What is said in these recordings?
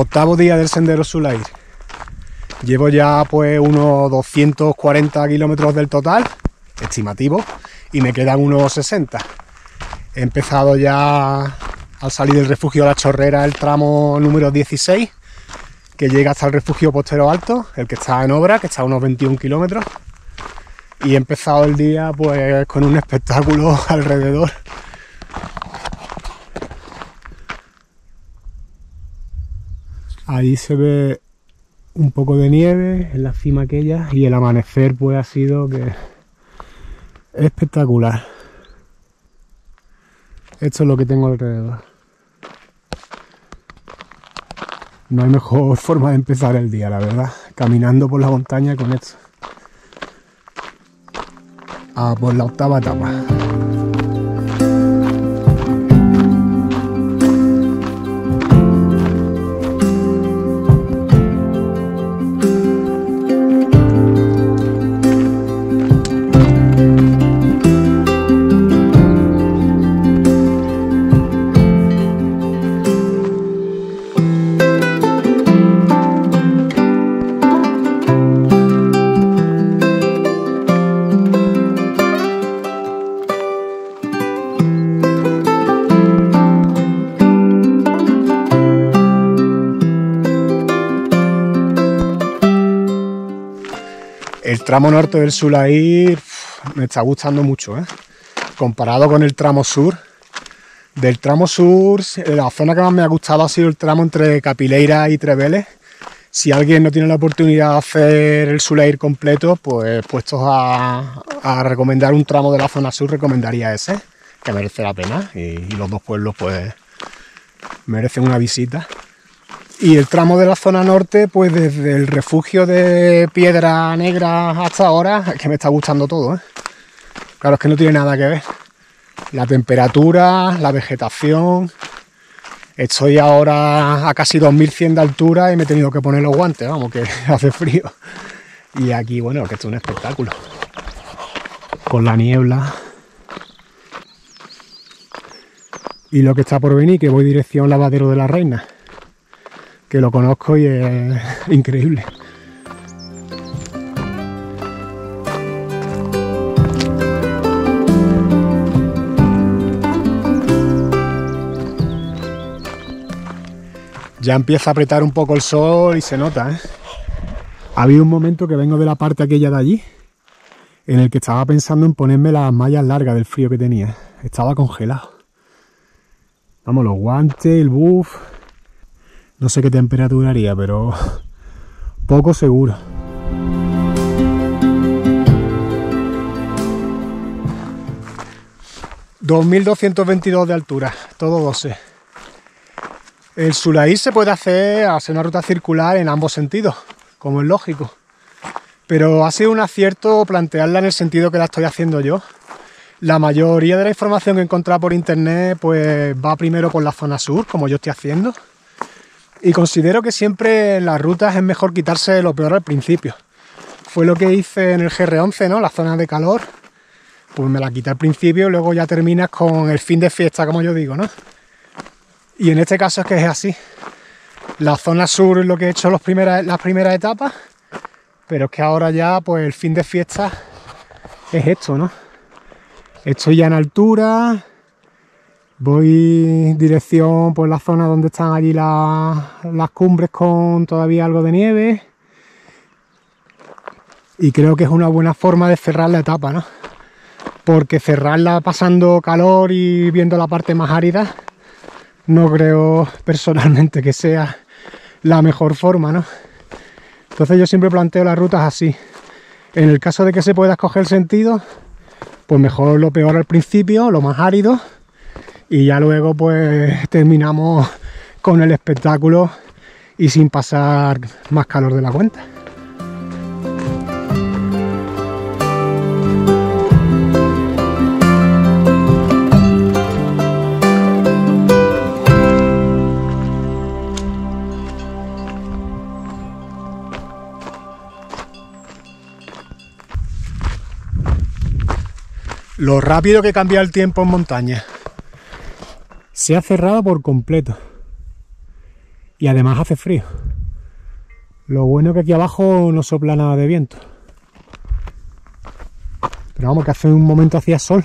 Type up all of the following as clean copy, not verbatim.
Octavo día del Sendero Sulair. Llevo ya pues unos 240 kilómetros del total, estimativo, y me quedan unos 60. He empezado ya al salir del refugio La Chorrera el tramo número 16, que llega hasta el refugio Postero Alto, el que está en obra, que está a unos 21 kilómetros. Y he empezado el día pues con un espectáculo alrededor. Ahí se ve un poco de nieve en la cima aquella y el amanecer pues ha sido que espectacular. Esto es lo que tengo alrededor. No hay mejor forma de empezar el día, la verdad, caminando por la montaña con esto. A por la octava etapa. El tramo norte del Sulair me está gustando mucho, ¿eh? Comparado con el tramo sur. Del tramo sur, la zona que más me ha gustado ha sido el tramo entre Capileira y Treveles. Si alguien no tiene la oportunidad de hacer el Sulair completo, pues puestos a recomendar un tramo de la zona sur, recomendaría ese, que merece la pena. Y los dos pueblos pues merecen una visita. Y el tramo de la zona norte, pues desde el refugio de Piedra Negra hasta ahora, es que me está gustando todo, ¿eh? Claro, es que no tiene nada que ver. La temperatura, la vegetación. Estoy ahora a casi 2100 de altura y me he tenido que poner los guantes, vamos, que hace frío. Y aquí, bueno, que esto es un espectáculo. Con la niebla. Y lo que está por venir, que voy dirección Lavadero de la Reina, que lo conozco y es increíble. Ya empieza a apretar un poco el sol y se nota, ¿eh? Ha habido un momento que vengo de la parte aquella de allí, en el que estaba pensando en ponerme las mallas largas del frío que tenía. Estaba congelado. Vamos, los guantes, el buff. No sé qué temperatura haría, pero poco seguro. ...2222 de altura, todo 12. El Sulair se puede hacer una ruta circular en ambos sentidos, como es lógico. Pero ha sido un acierto plantearla en el sentido que la estoy haciendo yo. La mayoría de la información que he encontrado por internet pues va primero por la zona sur, como yo estoy haciendo. Y considero que siempre en las rutas es mejor quitarse lo peor al principio. Fue lo que hice en el GR11, ¿no? La zona de calor. Pues me la quité al principio y luego ya terminas con el fin de fiesta, como yo digo, ¿no? Y en este caso es que es así. La zona sur es lo que he hecho las primeras etapas, pero es que ahora ya pues el fin de fiesta es esto, ¿no? Estoy ya en altura. Voy dirección por la zona donde están allí las cumbres con todavía algo de nieve. Y creo que es una buena forma de cerrar la etapa, ¿no? Porque cerrarla pasando calor y viendo la parte más árida, no creo personalmente que sea la mejor forma, ¿no? Entonces yo siempre planteo las rutas así. En el caso de que se pueda escoger sentido, pues mejor lo peor al principio, lo más árido. Y ya luego pues terminamos con el espectáculo y sin pasar más calor de la cuenta. Lo rápido que cambia el tiempo en montaña. Se ha cerrado por completo. y además hace frío. Lo bueno es que aquí abajo no sopla nada de viento. Pero vamos, que hace un momento hacía sol.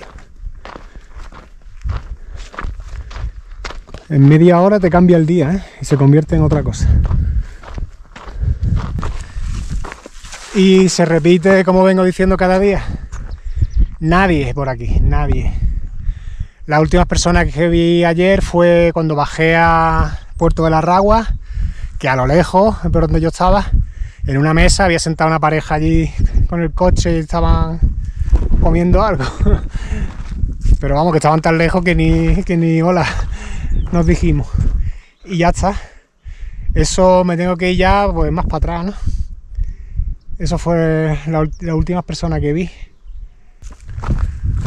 En media hora te cambia el día, ¿eh? Y se convierte en otra cosa. Y se repite, como vengo diciendo cada día. Nadie por aquí, nadie. Las últimas personas que vi ayer fue cuando bajé a Puerto de la Ragua, que a lo lejos, por donde yo estaba, en una mesa había sentado una pareja allí con el coche y estaban comiendo algo. Pero vamos, que estaban tan lejos que ni hola nos dijimos. Y ya está. Eso me tengo que ir ya pues más para atrás, ¿no? Eso fue la última persona que vi.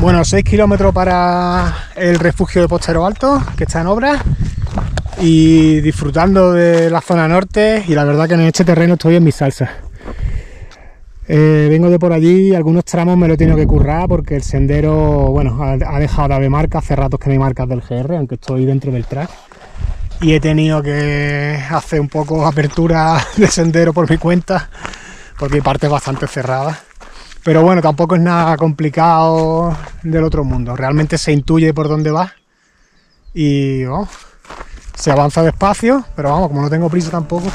Bueno, 6 kilómetros para el refugio de Postero Alto, que está en obra, y disfrutando de la zona norte, y la verdad que en este terreno estoy en mi salsa. Vengo de por allí, algunos tramos me lo he tenido que currar porque el sendero, bueno, ha dejado de haber marcas, hace ratos que no hay marcas del GR, aunque estoy dentro del track, y he tenido que hacer un poco apertura de sendero por mi cuenta, porque hay partes bastante cerradas. Pero bueno, tampoco es nada complicado del otro mundo, realmente se intuye por dónde va y oh, se avanza despacio, pero vamos, como no tengo prisa tampoco.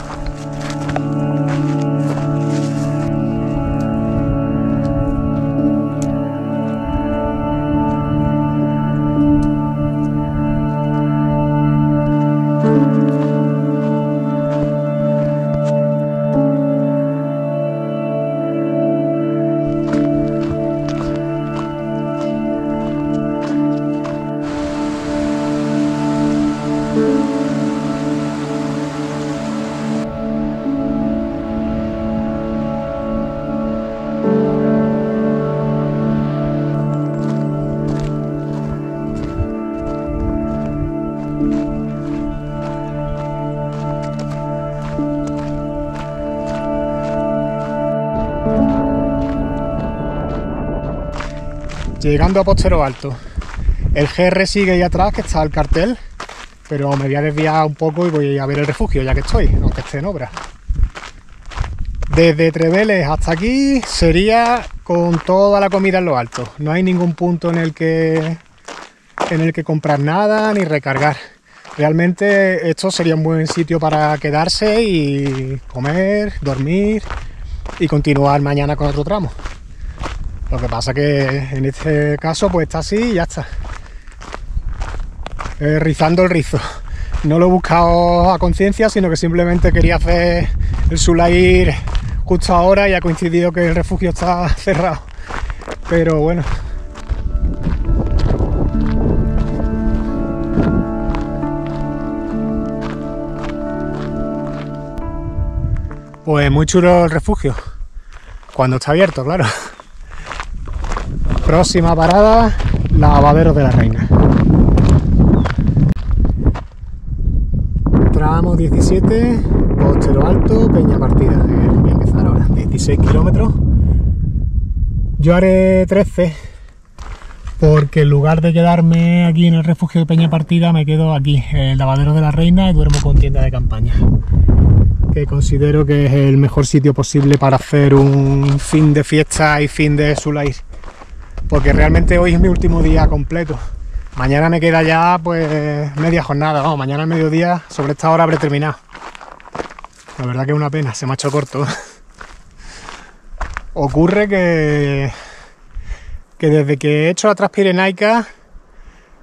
Llegando a Postero Alto, el GR sigue ahí atrás, que está el cartel, pero me voy a desviar un poco y voy a ver el refugio ya que estoy, aunque esté en obra. Desde Treveles hasta aquí sería con toda la comida en lo alto, no hay ningún punto en el que comprar nada ni recargar. Realmente esto sería un buen sitio para quedarse y comer, dormir y continuar mañana con otro tramo. Lo que pasa que en este caso pues está así y ya está. Rizando el rizo. No lo he buscado a conciencia, sino que simplemente quería hacer el Sulair justo ahora y ha coincidido que el refugio está cerrado. Pero bueno. Pues muy chulo el refugio. Cuando está abierto, claro. Próxima parada, Lavaderos de la Reina. Tramo 17, Postero Alto, Peña Partida. Voy a empezar ahora, 16 kilómetros. Yo haré 13, porque en lugar de quedarme aquí en el refugio de Peña Partida, me quedo aquí, en el Lavadero de la Reina, y duermo con tienda de campaña. Que considero que es el mejor sitio posible para hacer un fin de fiesta y fin de Sulair. Porque realmente hoy es mi último día completo. Mañana me queda ya pues media jornada, vamos, mañana al mediodía sobre esta hora habré terminado. La verdad que es una pena, se me ha hecho corto. Ocurre que desde que he hecho la Transpirenaica,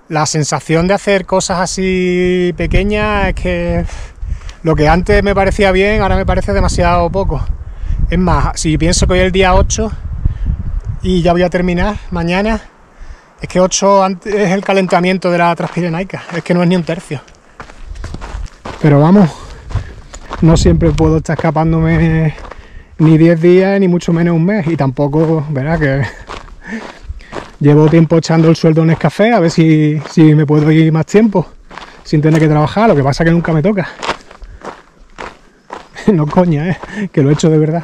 la sensación de hacer cosas así pequeñas es que lo que antes me parecía bien, ahora me parece demasiado poco. Es más, si pienso que hoy es el día 8 y ya voy a terminar mañana, es que 8 es el calentamiento de la Transpirenaica, es que no es ni un tercio. Pero vamos, no siempre puedo estar escapándome ni 10 días, ni mucho menos un mes, y tampoco, verá que llevo tiempo echando el sueldo en Nescafé, a ver si me puedo ir más tiempo, sin tener que trabajar, lo que pasa es que nunca me toca. No coña, que lo he hecho de verdad.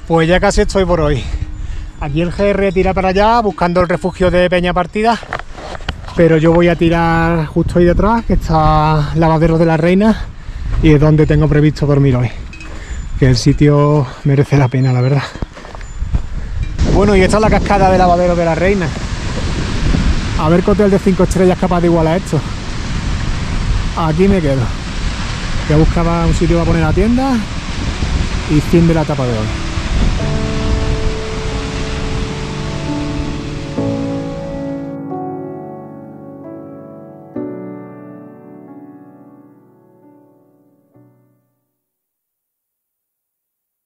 Pues ya casi estoy por hoy. Aquí el GR tira para allá buscando el refugio de Peña Partida, pero yo voy a tirar justo ahí detrás, que está Lavadero de la Reina, y es donde tengo previsto dormir hoy, que el sitio merece la pena, la verdad. Bueno, y esta es la cascada de Lavadero de la Reina. A ver qué hotel de 5 estrellas es capaz de igualar esto. Aquí me quedo. Ya buscaba un sitio para poner la tienda y fin de la etapa de hoy.